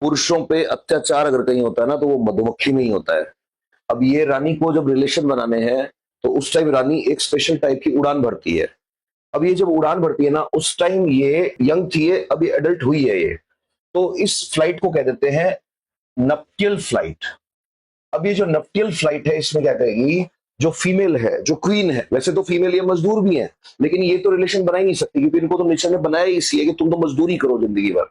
पुरुषों पे अत्याचार अगर कहीं होता है ना तो वो मधुमक्खी में ही होता है। अब ये रानी को जब रिलेशन बनाने हैं तो उस टाइम रानी एक स्पेशल टाइप की उड़ान भरती है। अब ये जब उड़ान भरती है ना उस टाइम ये यंग थी, ये अभी एडल्ट हुई है ये। तो इस फ्लाइट को कह देते हैं नप्टियल फ्लाइट। अब ये जो नप्टियल फ्लाइट है इसमें क्या करेगी, जो फीमेल है, जो क्वीन है, वैसे तो फीमेल ये मजदूर भी है लेकिन ये तो रिलेशन बना ही नहीं सकती क्योंकि इनको तो नेचर ने बनाया ही इसलिए कि तुम तो मजदूरी करो जिंदगी भर।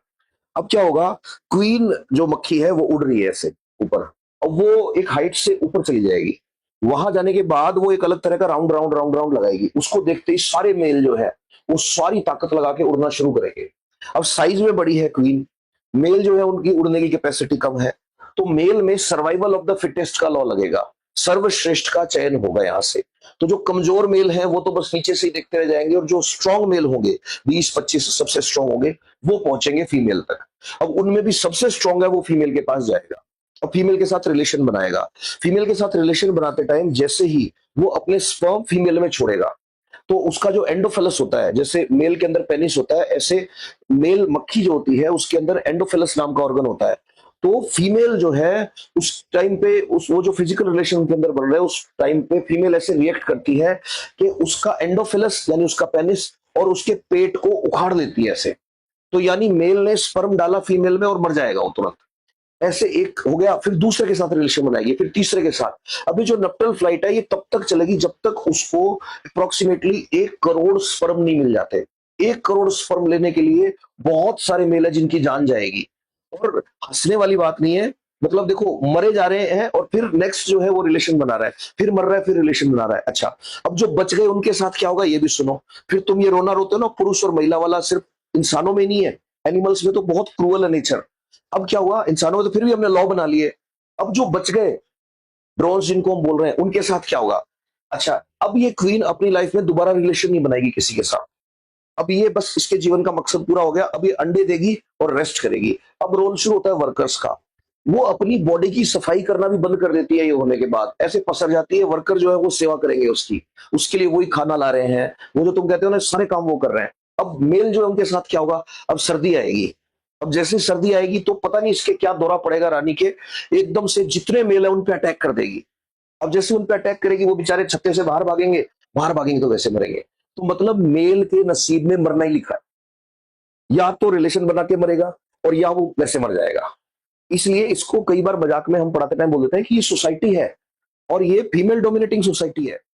अब क्या होगा, क्वीन जो मक्खी है वो उड़ रही है ऐसे ऊपर, और वो एक हाइट से ऊपर चली जाएगी। वहां जाने के बाद वो एक अलग तरह का राउंड राउंड राउंड राउंड लगाएगी। उसको देखते ही सारे मेल जो है वो सारी ताकत लगा के उड़ना शुरू करेंगे। अब साइज में बड़ी है क्वीन, मेल जो है उनकी उड़ने की कैपेसिटी कम है, तो मेल में सर्वाइवल ऑफ द फिटेस्ट का लॉ लगेगा, सर्वश्रेष्ठ का चयन होगा यहां से। तो जो कमजोर मेल है वो तो बस नीचे से ही देखते रह जाएंगे, और जो स्ट्रांग मेल होंगे 20-25 सबसे स्ट्रांग होंगे वो पहुंचेंगे फीमेल तक। अब उनमें भी सबसे स्ट्रांग है वो फीमेल के पास जाएगा और फीमेल के साथ रिलेशन बनाएगा। फीमेल के साथ रिलेशन बनाते टाइम जैसे ही वो अपने स्पर्म फीमेल में छोड़ेगा तो उसका जो एंडोफेलस होता है, जैसे मेल के अंदर पेनिस होता है ऐसे मेल मक्खी जो होती है उसके अंदर एंडोफेलस नाम का ऑर्गन होता है। तो फीमेल जो है उस टाइम पे उस वो जो फिजिकल रिलेशन उनके अंदर बन रहा है उस टाइम पे फीमेल ऐसे रिएक्ट करती है कि उसका एंडोफिलस यानी उसका पेनिस और उसके पेट को उखाड़ लेती है ऐसे। तो यानी मेल ने स्पर्म डाला फीमेल में और मर जाएगा वो तुरंत। ऐसे एक हो गया, फिर दूसरे के साथ रिलेशन बनाएगी, फिर तीसरे के साथ। अभी जो नप्टल फ्लाइट है ये तब तक चलेगी जब तक उसको अप्रोक्सीमेटली 1 करोड़ स्पर्म नहीं मिल जाते। 1 करोड़ स्पर्म लेने के लिए बहुत सारे मेल है जिनकी जान जाएगी। और हंसने वाली बात नहीं है, मतलब देखो मरे जा रहे हैं और फिर नेक्स्ट जो है वो रिलेशन बना रहा है, फिर मर रहा है, फिर रिलेशन बना रहा है। अच्छा, अब जो बच गए उनके साथ क्या होगा ये भी सुनो। फिर तुम ये रोना रोते हो ना पुरुष और महिला वाला, सिर्फ इंसानों में नहीं है, एनिमल्स में तो बहुत क्रूअल है नेचर। अब क्या हुआ, इंसानों में तो फिर भी हमने लॉ बना लिए। अब जो बच गए ड्रोन्स जिनको हम बोल रहे हैं उनके साथ क्या होगा। अच्छा, अब ये क्वीन अपनी लाइफ में दोबारा रिलेशन नहीं बनाएगी किसी के साथ। अब ये बस इसके जीवन का मकसद पूरा हो गया, अब ये अंडे देगी और रेस्ट करेगी। अब रोल शुरू होता है वर्कर्स का। वो अपनी बॉडी की सफाई करना भी बंद कर देती है ये होने के बाद, ऐसे पसर जाती है। वर्कर जो है वो सेवा करेंगे उसकी, उसके लिए वही खाना ला रहे हैं, वो जो तुम कहते हो ना सारे काम वो कर रहे हैं। अब मेल जो है उनके साथ क्या होगा, अब सर्दी आएगी। अब जैसे सर्दी आएगी तो पता नहीं इसके क्या दौरा पड़ेगा रानी के, एकदम से जितने मेल है उन पे अटैक कर देगी। अब जैसे उन पे अटैक करेगी वो बेचारे छत्ते से बाहर भागेंगे, बाहर भागेंगे तो वैसे मरेंगे। तो मतलब मेल के नसीब में मरना ही लिखा है, या तो रिलेशन बना के मरेगा और या वो वैसे मर जाएगा। इसलिए इसको कई बार मजाक में हम पढ़ाते टाइम बोल देते हैं कि ये सोसाइटी है और ये फीमेल डोमिनेटिंग सोसाइटी है।